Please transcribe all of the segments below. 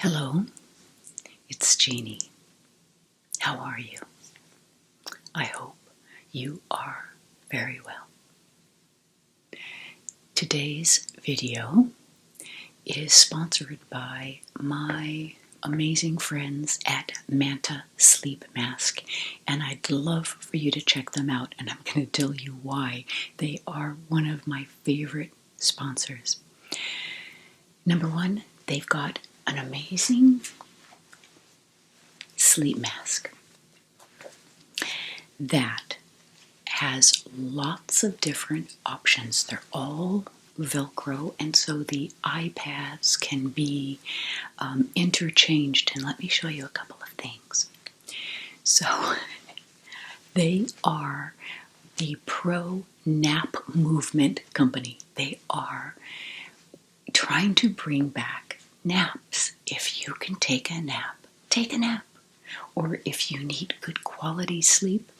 Hello, it's Jeannie. How are you? I hope you are very well. Today's video is sponsored by my amazing friends at Manta Sleep Mask, and I'd love for you to check them out, and I'm going to tell you why. They are one of my favorite sponsors. Number one, they've got an amazing sleep mask that has lots of different options. They're all Velcro, and so the eye pads can be interchanged. And let me show you a couple of things. So they are the Pro Nap Movement Company. They are trying to bring back naps. If you can take a nap, take a nap. Or if you need good quality sleep,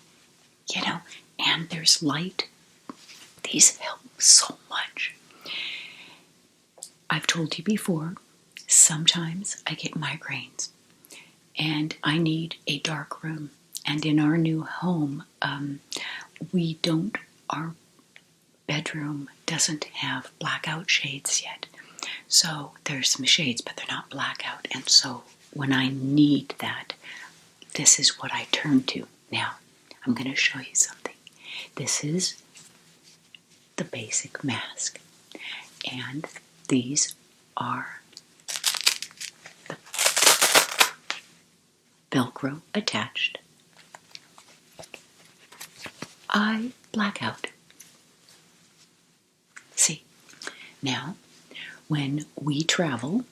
and there's light, these help so much. I've told you before, sometimes I get migraines and I need a dark room. And in our new home, our bedroom doesn't have blackout shades yet. So there's some shades, but they're not blackout. And so when I need that, this is what I turn to. Now, I'm going to show you something. This is the basic mask. And these are the Velcro attached. Eye blackout. See, now, when we travel,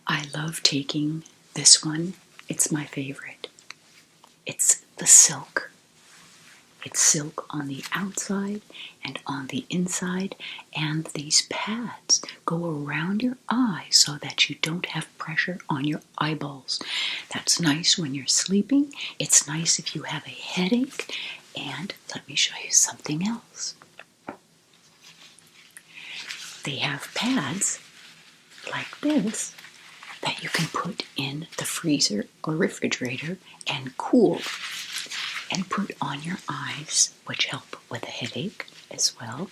I love taking this one. It's my favorite. It's the silk. It's silk on the outside and on the inside, and these pads go around your eye so that you don't have pressure on your eyeballs. That's nice when you're sleeping. It's nice if you have a headache. And let me show you something else. They have pads like this that you can put in the freezer or refrigerator and cool and put on your eyes, which help with a headache as well,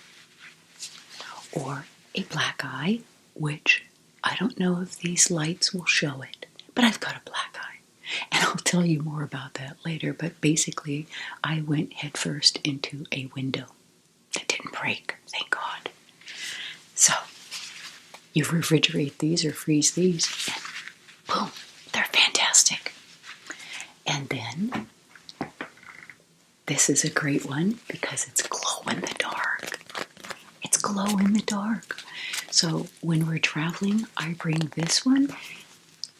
or a black eye, which I don't know if these lights will show it, but I've got a black eye, and I'll tell you more about that later. But basically, I went headfirst into a window that didn't break, thank God. So you refrigerate these or freeze these, and boom, they're fantastic. And then this is a great one because it's glow in the dark. It's glow in the dark. So when we're traveling, I bring this one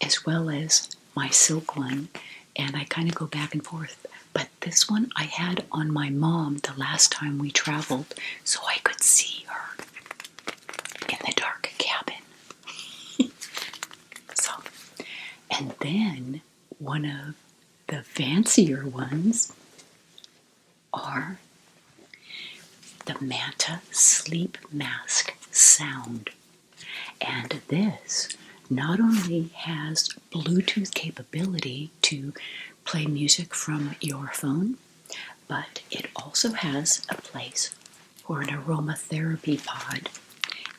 as well as my silk one, and I kind of go back and forth. But this one I had on my mom the last time we traveled so I could see her in the dark cabin. And then one of the fancier ones are the Manta Sleep Mask Sound. And this not only has Bluetooth capability to play music from your phone, but it also has a place for an aromatherapy pod.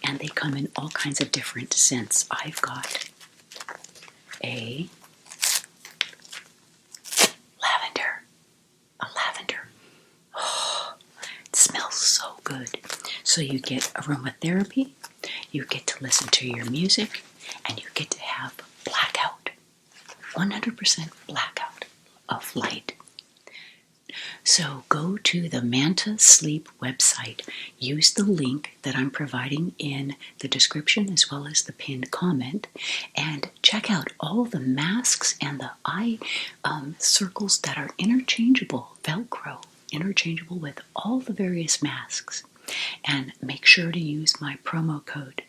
And they come in all kinds of different scents. I've got a lavender. Oh, it smells so good. So you get aromatherapy, you get to listen to your music, and you get to have blackout. 100% blackout of light. So go to the Manta Sleep website. Use the link that I'm providing in the description as well as the pinned comment, and check out all the masks and the eye circles that are interchangeable, Velcro, interchangeable with all the various masks. And make sure to use my promo code.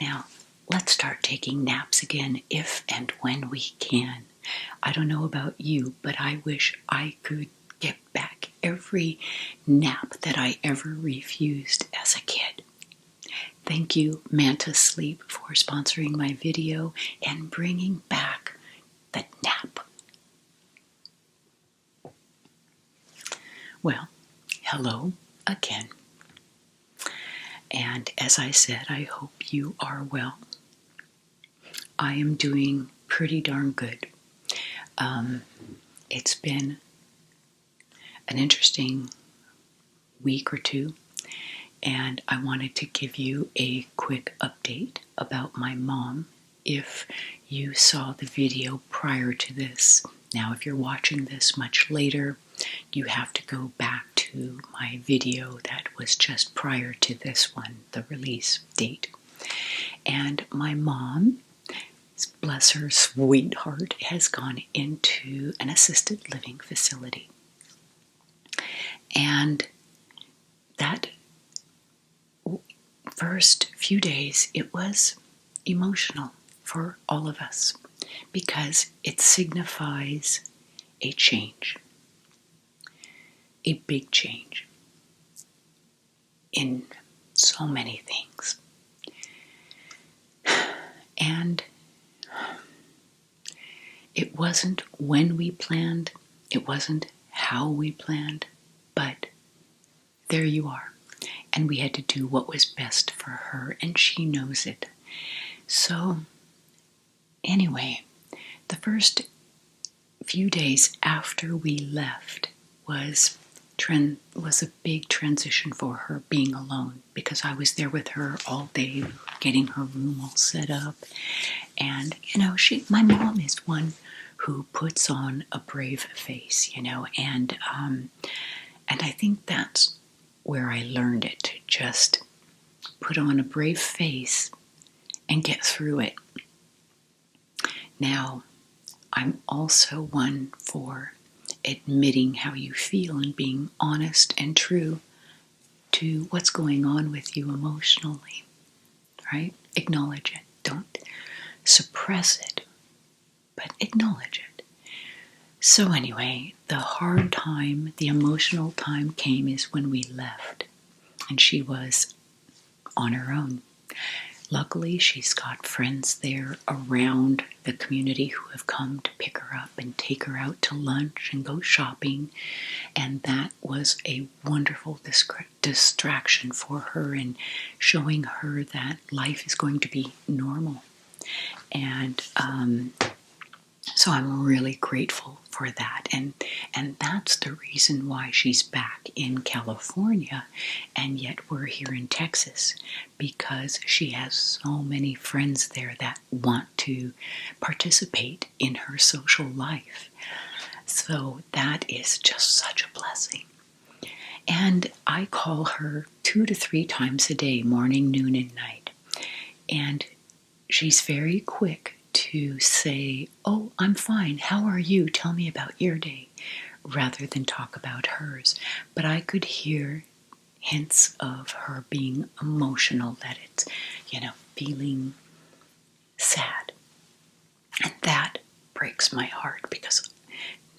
Now, let's start taking naps again if and when we can. I don't know about you, but I wish I could get back every nap that I ever refused as a kid. Thank you, Manta Sleep, for for sponsoring my video and bringing back the nap. Well, hello again. And as I said, I hope you are well. I am doing pretty darn good. It's been an interesting week or two, and I wanted to give you a quick update about my mom if you saw the video prior to this. Now, if you're watching this much later, you have to go back to my video that was just prior to this one, the release date. And my mom, bless her sweet heart, has gone into an assisted living facility. And that first few days, it was emotional for all of us because it signifies a change, a big change in so many things. And it wasn't when we planned, it wasn't how we planned, but there you are. And we had to do what was best for her, and she knows it. So, anyway, the first few days after we left was a big transition for her being alone, because I was there with her all day, getting her room all set up. And, my mom is one who puts on a brave face, and I think that's where I learned it, to just put on a brave face and get through it. Now, I'm also one for admitting how you feel and being honest and true to what's going on with you emotionally, right? Acknowledge it. Don't suppress it, but acknowledge it. So anyway, the hard time, the emotional time came is when we left, and she was on her own. Luckily, she's got friends there around the community who have come to pick her up and take her out to lunch and go shopping, and that was a wonderful distraction for her and showing her that life is going to be normal. And so I'm really grateful for that. And that's the reason why she's back in California, and yet we're here in Texas, because she has so many friends there that want to participate in her social life. So that is just such a blessing. And I call her 2 to 3 times a day, morning, noon, and night. And she's very quick to say, "Oh, I'm fine. How are you? Tell me about your day," rather than talk about hers. But I could hear hints of her being emotional, that it's, feeling sad. And that breaks my heart, because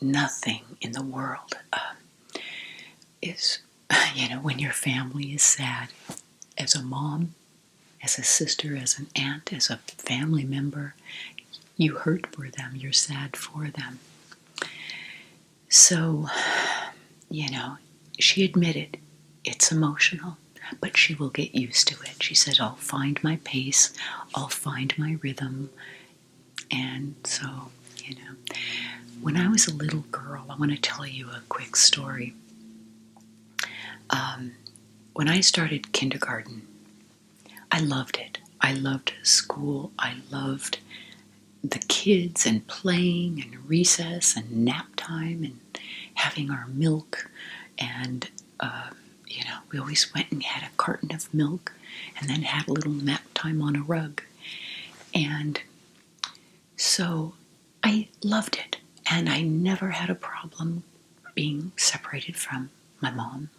nothing in the world is, when your family is sad, as a mom, as a sister, as an aunt, as a family member, you hurt for them, you're sad for them. So, she admitted it's emotional, but she will get used to it. She said, "I'll find my pace, I'll find my rhythm." And so, when I was a little girl, I want to tell you a quick story. When I started kindergarten, I loved it. I loved school. I loved the kids and playing and recess and nap time and having our milk. And, we always went and had a carton of milk and then had a little nap time on a rug. And so I loved it. And I never had a problem being separated from my mom,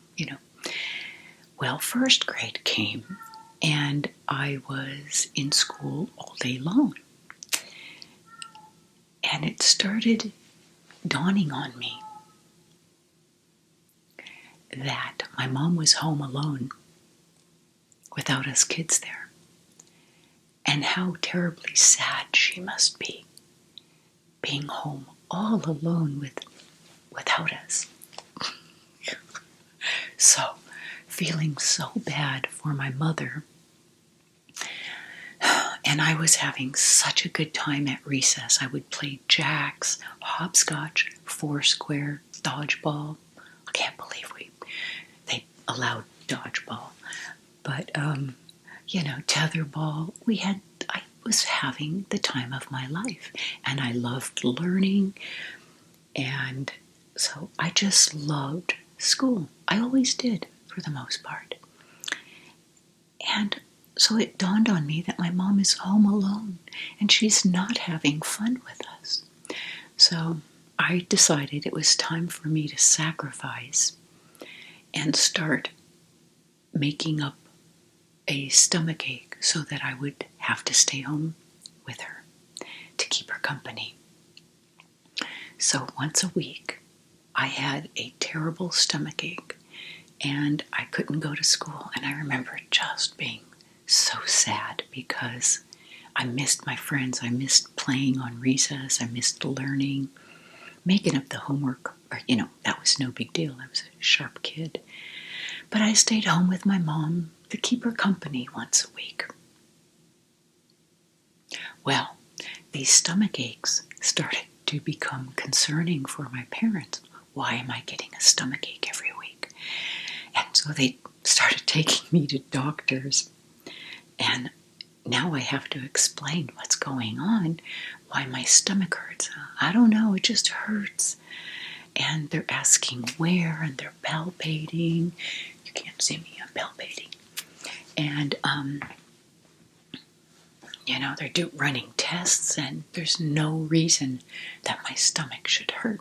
Well, first grade came, and I was in school all day long. And it started dawning on me that my mom was home alone without us kids there. And how terribly sad she must be, being home all alone without us. So, feeling so bad for my mother. And I was having such a good time at recess. I would play jacks, hopscotch, foursquare, dodgeball. I can't believe they allowed dodgeball. But, tetherball. I was having the time of my life. And I loved learning. And so I just loved school. I always did, for the most part. And so it dawned on me that my mom is home alone and she's not having fun with us. So I decided it was time for me to sacrifice and start making up a stomachache so that I would have to stay home with her to keep her company. So once a week, I had a terrible stomachache and I couldn't go to school. And I remember just being so sad because I missed my friends. I missed playing on recess. I missed learning, making up the homework. That was no big deal. I was a sharp kid. But I stayed home with my mom to keep her company once a week. Well, these stomach aches started to become concerning for my parents. Why am I getting a stomach ache every week? And so they started taking me to doctors. And now I have to explain what's going on, why my stomach hurts. I don't know, it just hurts. And they're asking where, and they're palpating. You can't see me, I'm palpating. And, they're running tests, and there's no reason that my stomach should hurt.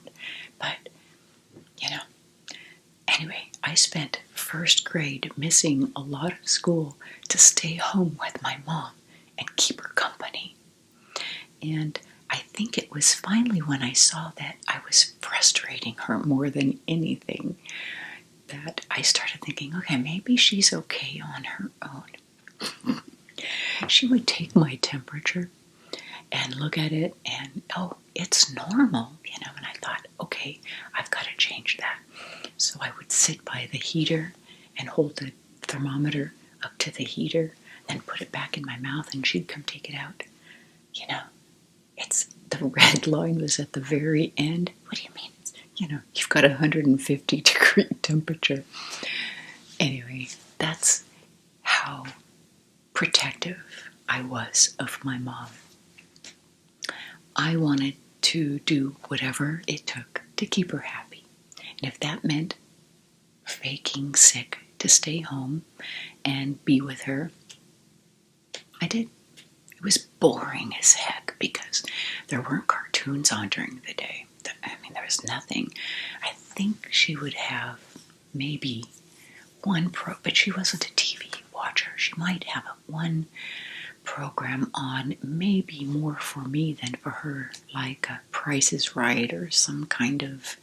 But, anyway, I spent first grade missing a lot of school to stay home with my mom and keep her company. And I think it was finally when I saw that I was frustrating her more than anything that I started thinking, okay, maybe she's okay on her own. She would take my temperature and look at it and, oh, it's normal, and I thought, okay, I've got to change that. So I would sit by the heater and hold the thermometer up to the heater, then put it back in my mouth, and she'd come take it out. It's the red line was at the very end. What do you mean? You've got 150 degree temperature. Anyway, that's how protective I was of my mom. I wanted to do whatever it took to keep her happy. And if that meant faking sick to stay home and be with her, I did. It was boring as heck because there weren't cartoons on during the day. There was nothing. I think she would have maybe one but she wasn't a TV watcher. She might have one program on, maybe more for me than for her, like a Price is Right or some kind of,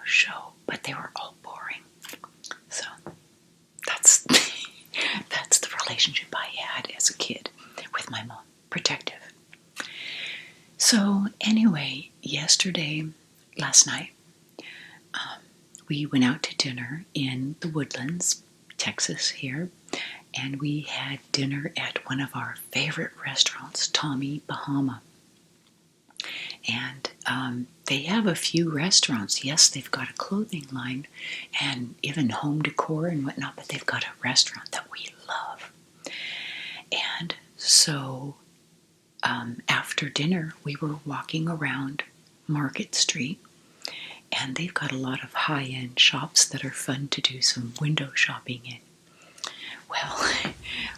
show. But they were all boring. So that's that's the relationship I had as a kid with my mom. Protective. So anyway, last night, we went out to dinner in the Woodlands, Texas here, and we had dinner at one of our favorite restaurants, Tommy Bahama. And they have a few restaurants. Yes, they've got a clothing line and even home decor and whatnot, but they've got a restaurant that we love. And so after dinner, we were walking around Market Street, and they've got a lot of high-end shops that are fun to do some window shopping in. Well,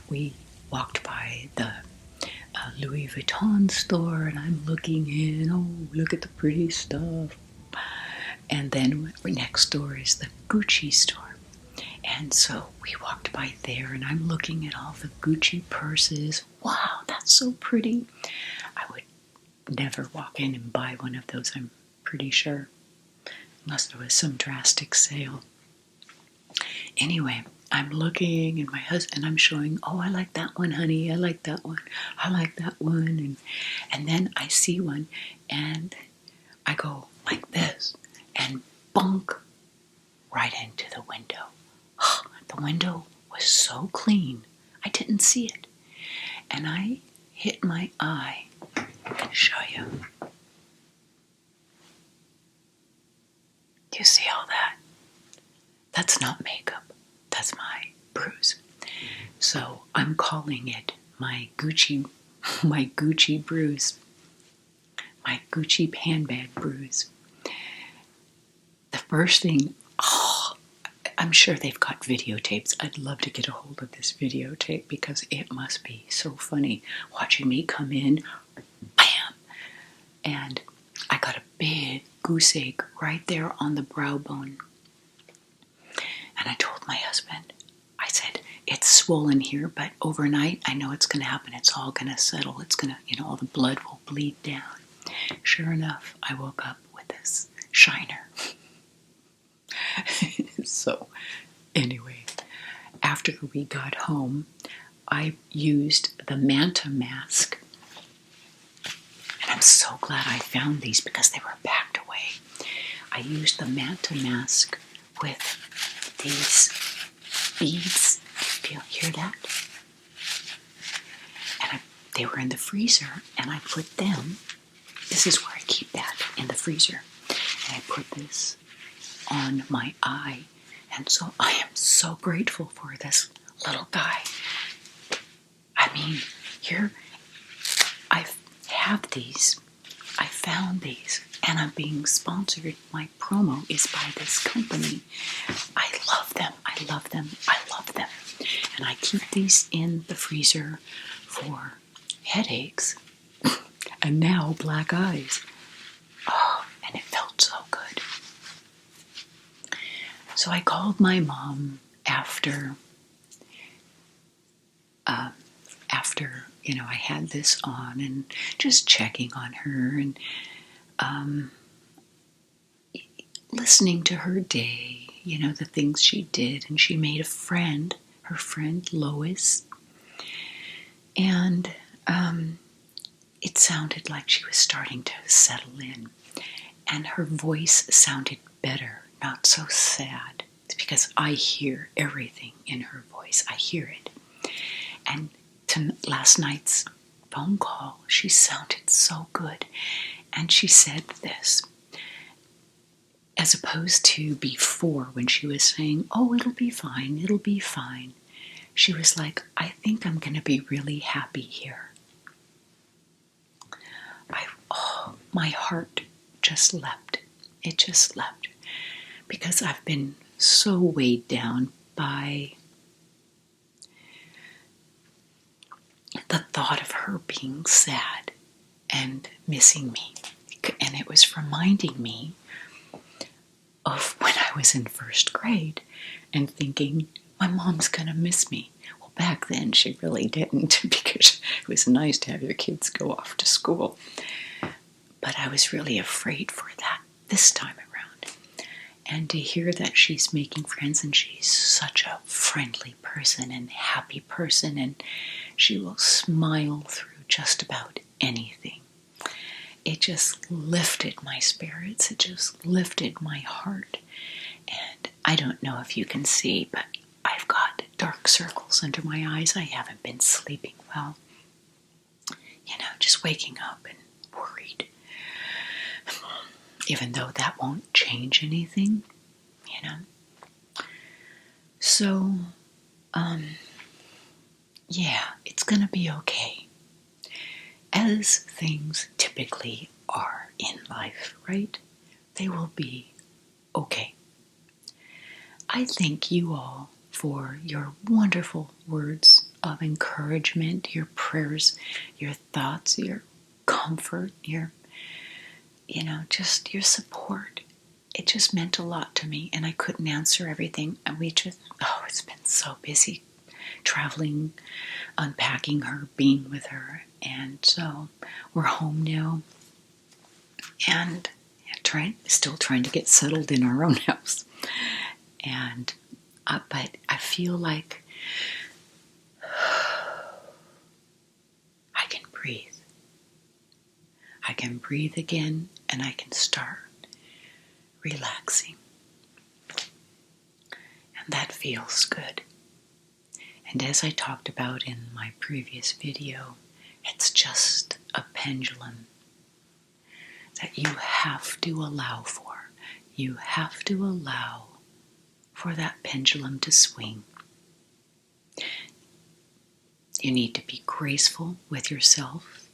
we walked by the Louis Vuitton store, and I'm looking in. Oh, look at the pretty stuff. And then next door is the Gucci store. And so we walked by there, and I'm looking at all the Gucci purses. Wow, that's so pretty. I would never walk in and buy one of those, I'm pretty sure, unless there was some drastic sale. Anyway, I'm looking, and my husband, I'm showing, oh, I like that one, honey. I like that one. I like that one. And then I see one, and I go like this, and bunk right into the window. The window was so clean, I didn't see it. And I hit my eye. I'm going to show you. Do you see all that? That's not makeup. That's my bruise. So I'm calling it my Gucci bruise. My Gucci handbag bruise. The first thing, I'm sure they've got videotapes. I'd love to get a hold of this videotape because it must be so funny watching me come in, bam, and I got a big goose egg right there on the brow bone. And I told my husband, I said, it's swollen here, but overnight, I know it's going to happen. It's all going to settle. It's going to, all the blood will bleed down. Sure enough, I woke up with this shiner. So, anyway, after we got home, I used the Manta mask. And I'm so glad I found these because they were packed away. I used the Manta mask with these beads. Do you hear that? And they were in the freezer, and I put them, this is where I keep that, in the freezer. And I put this on my eye. And so I am so grateful for this little guy. I mean, here, I have these. I found these, and I'm being sponsored. My promo is by this company. I love them. I love them. I love them. And I keep these in the freezer for headaches and now black eyes. Oh, and it felt so good. So I called my mom after I had this on and just checking on her and listening to her day, the things she did. And she made a friend, her friend Lois. And it sounded like she was starting to settle in. And her voice sounded better, not so sad. It's because I hear everything in her voice. I hear it. And to last night's phone call, she sounded so good. And she said this, as opposed to before when she was saying, oh, it'll be fine, it'll be fine. She was like, I think I'm going to be really happy here. My heart just leapt. It just leapt. Because I've been so weighed down by the thought of her being sad and missing me. And it was reminding me of when I was in first grade and thinking, my mom's going to miss me. Well, back then she really didn't because it was nice to have your kids go off to school. But I was really afraid for that this time around. And to hear that she's making friends and she's such a friendly person and happy person and she will smile through just about anything. It just lifted my spirits. It just lifted my heart. And I don't know if you can see, but I've got dark circles under my eyes. I haven't been sleeping well. Just waking up and worried. Even though that won't change anything, So, it's going to be okay. As things typically are in life, right? They will be okay. I thank you all for your wonderful words of encouragement, your prayers, your thoughts, your comfort, your just your support. It just meant a lot to me, and I couldn't answer everything. And it's been so busy traveling, unpacking her, being with her. And so we're home now and still trying to get settled in our own house. And But I feel like I can breathe. I can breathe again, and I can start relaxing. And that feels good. And as I talked about in my previous video, it's just a pendulum that you have to allow for. You have to allow for that pendulum to swing. You need to be graceful with yourself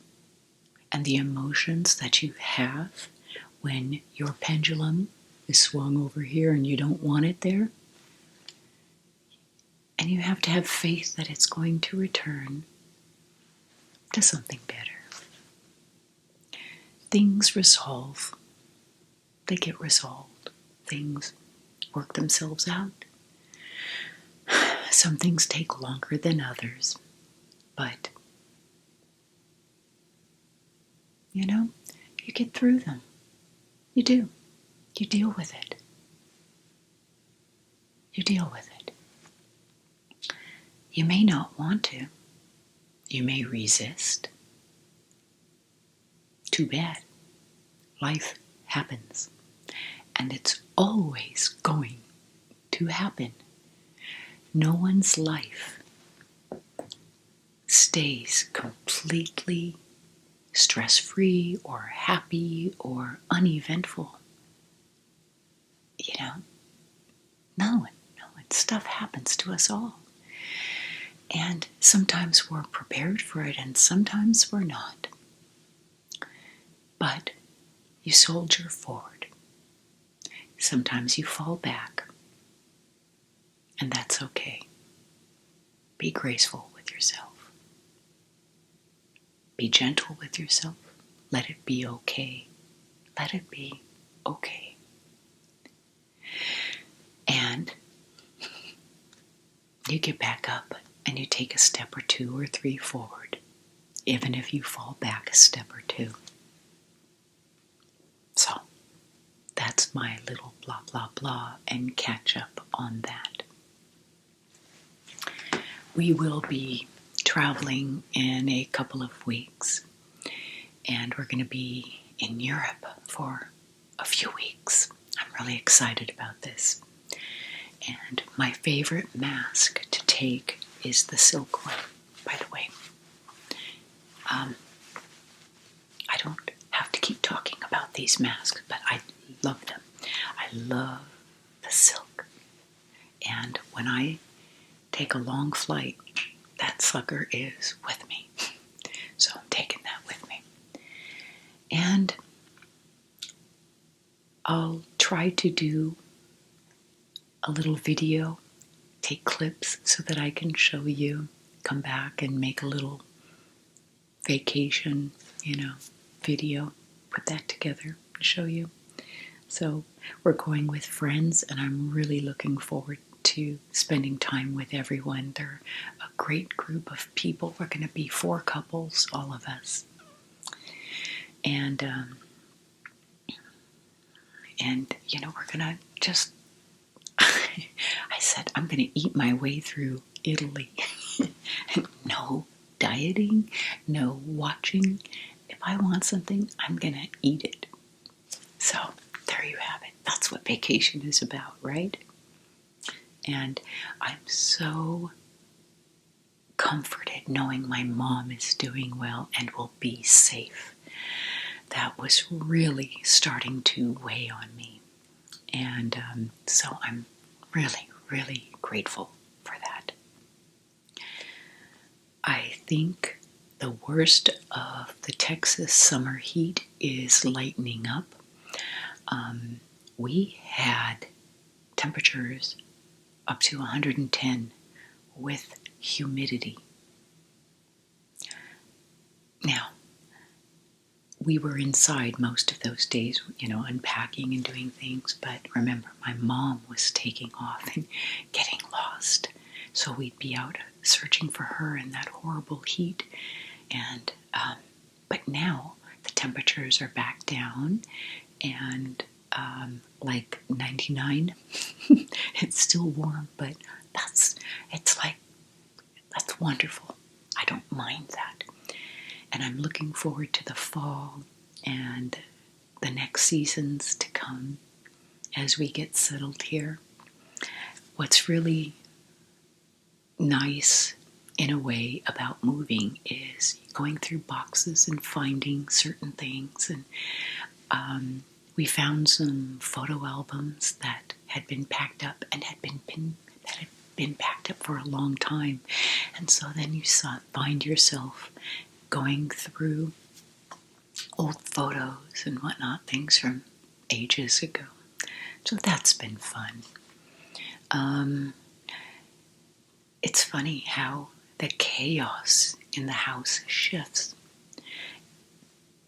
and the emotions that you have when your pendulum is swung over here and you don't want it there. And you have to have faith that it's going to return to something better. Things resolve. They get resolved. Things work themselves out. Some things take longer than others, but you get through them. You do. You deal with it. You deal with it. You may not want to. You may resist. Too bad. Life happens. And it's always going to happen. No one's life stays completely stress-free or happy or uneventful. No one. Stuff happens to us all. And sometimes we're prepared for it and sometimes we're not. But you soldier forward. Sometimes you fall back. And that's okay. Be graceful with yourself. Be gentle with yourself. Let it be okay. Let it be okay. And you get back up and you take a step or two or three forward, even if you fall back a step or two. So, that's my little blah, blah, blah and catch up on that. We will be traveling in a couple of weeks, and we're going to be in Europe for a few weeks. I'm really excited about this. And my favorite mask to take is the silk one, by the way. I don't have to keep talking about these masks, but I love them. I love the silk. And when I take a long flight, that sucker is with me. So I'm taking that with me. And I'll try to do a little video, take clips so that I can show you, come back and make a little vacation, video, put that together and show you. So we're going with friends and I'm really looking forward to spending time with everyone. They're a great group of people. We're going to be 4 couples, all of us. And we're going to just, I said, I'm going to eat my way through Italy. No dieting, no watching. If I want something, I'm going to eat it. So there you have it. That's what vacation is about, right? And I'm so comforted knowing my mom is doing well and will be safe. That was really starting to weigh on me. And so I'm really, really grateful for that. I think the worst of the Texas summer heat is lightening up. We had temperatures up to 110 with humidity. Now, we were inside most of those days, unpacking and doing things, but remember, my mom was taking off and getting lost. So we'd be out searching for her in that horrible heat. But now the temperatures are back down and like 99. It's still warm, but that's wonderful. I don't mind that. And I'm looking forward to the fall and the next seasons to come as we get settled here. What's really nice in a way about moving is going through boxes and finding certain things. And we found some photo albums that had been packed up and had been packed up for a long time. And so then you find yourself going through old photos and whatnot, things from ages ago. So that's been fun. It's funny how the chaos in the house shifts.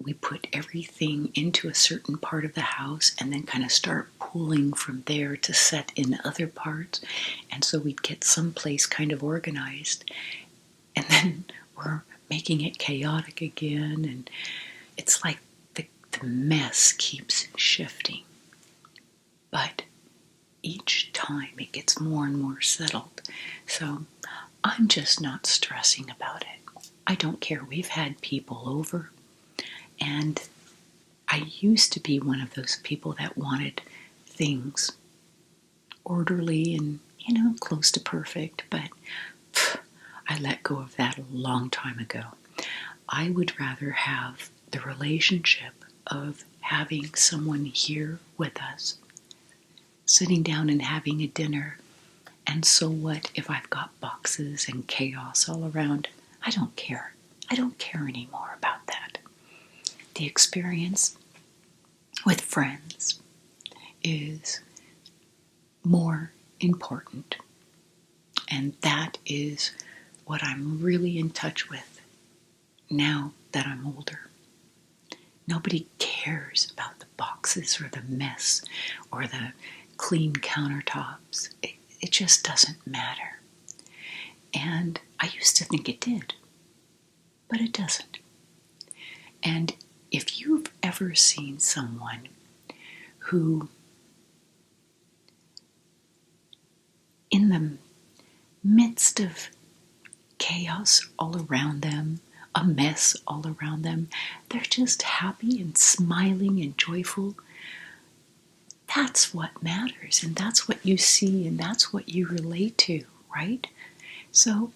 We put everything into a certain part of the house and then kind of start pulling from there to set in other parts. And so we'd get someplace kind of organized. And then we're making it chaotic again. And it's like the mess keeps shifting. But each time it gets more and more settled. So I'm just not stressing about it. I don't care. We've had people over, and I used to be one of those people that wanted things orderly and, close to perfect, but I let go of that a long time ago. I would rather have the relationship of having someone here with us, sitting down and having a dinner. And so what if I've got boxes and chaos all around? I don't care. I don't care anymore about that. The experience with friends is more important. And that is what I'm really in touch with now that I'm older. Nobody cares about the boxes or the mess or the clean countertops. It just doesn't matter. And I used to think it did, but it doesn't. And if you've ever seen someone who, in the midst of chaos all around them, a mess all around them, they're just happy and smiling and joyful, that's what matters, and that's what you see, and that's what you relate to, right? So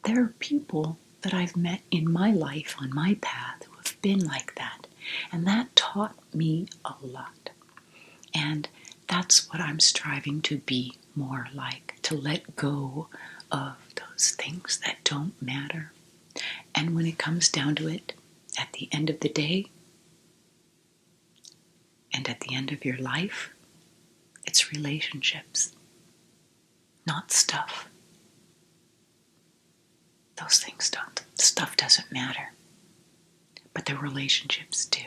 there are people that I've met in my life, on my path, who have been like that, and that taught me a lot. And that's what I'm striving to be more like, to let go of those things that don't matter. And when it comes down to it, at the end of the day, and at the end of your life, it's relationships, not stuff. Those things don't. Stuff doesn't matter. But the relationships do.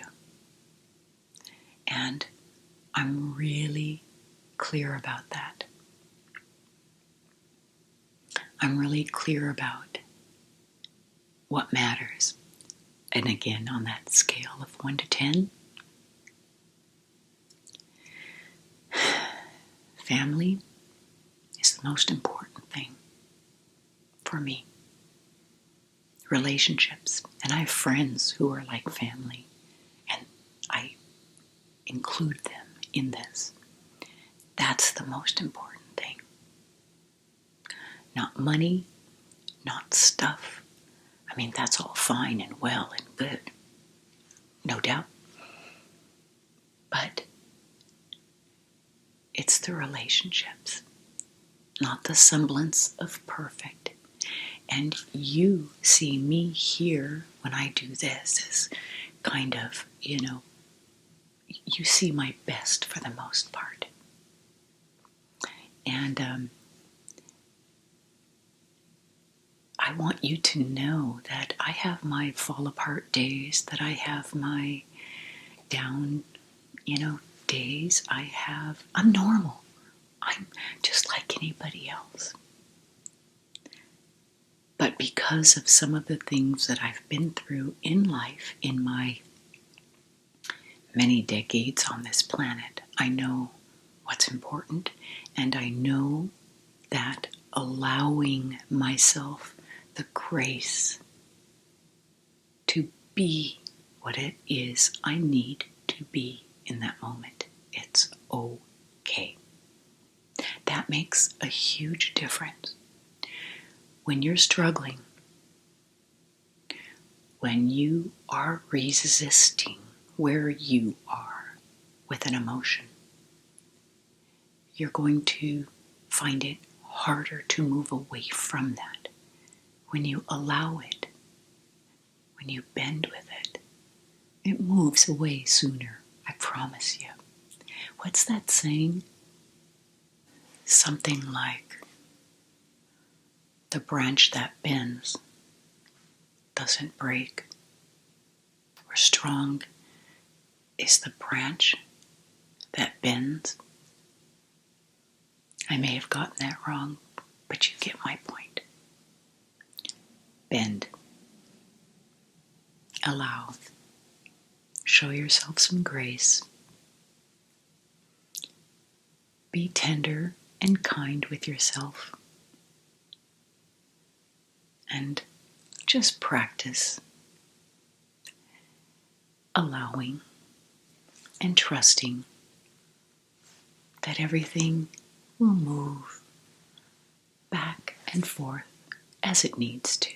And I'm really clear about that. I'm really clear about what matters. And again, on that scale of 1 to 10, family is the most important thing for me. Relationships. And I have friends who are like family, and I include them in this. That's the most important thing. Not money, not stuff. I mean, that's all fine and well and good, no doubt. But it's the relationships, not the semblance of perfect. And you see me here when I do this as kind of, you see my best for the most part. And I want you to know that I have my fall apart days, that I have my down, days. I'm normal. I'm just like anybody else. But because of some of the things that I've been through in life, in my many decades on this planet, I know what's important, and I know that allowing myself the grace to be what it is I need to be in that moment, it's okay. That makes a huge difference. When you're struggling, when you are resisting where you are with an emotion, you're going to find it harder to move away from that. When you allow it, when you bend with it, it moves away sooner, I promise you. What's that saying? Something like, the branch that bends doesn't break, or strong is the branch that bends. I may have gotten that wrong, but you get my point. Bend. Allow. Show yourself some grace. Be tender and kind with yourself. And just practice allowing and trusting that everything will move back and forth as it needs to,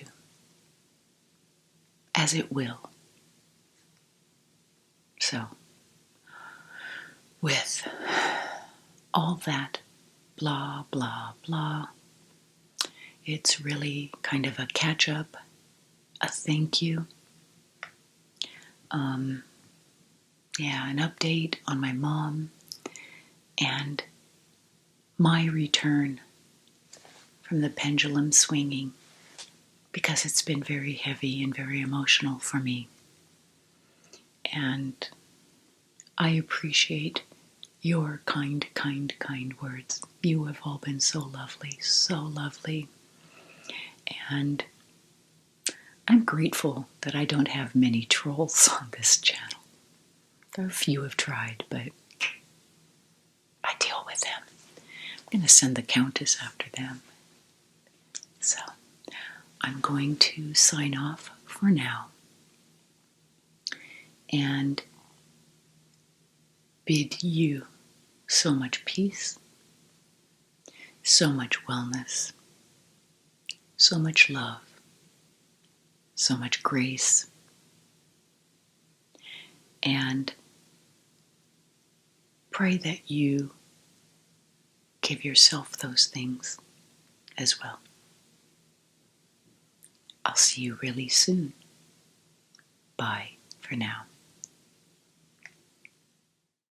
as it will. So, with all that blah, blah, blah, it's really kind of a catch-up, a thank you, an update on my mom, and my return from the pendulum swinging, because it's been very heavy and very emotional for me. And I appreciate your kind, kind, kind words. You have all been so lovely, so lovely. And I'm grateful that I don't have many trolls on this channel. There are a few have tried, but I deal with them. I'm going to send the Countess after them. So I'm going to sign off for now and bid you so much peace, so much wellness, so much love, so much grace, and pray that you give yourself those things as well. I'll see you really soon. Bye for now.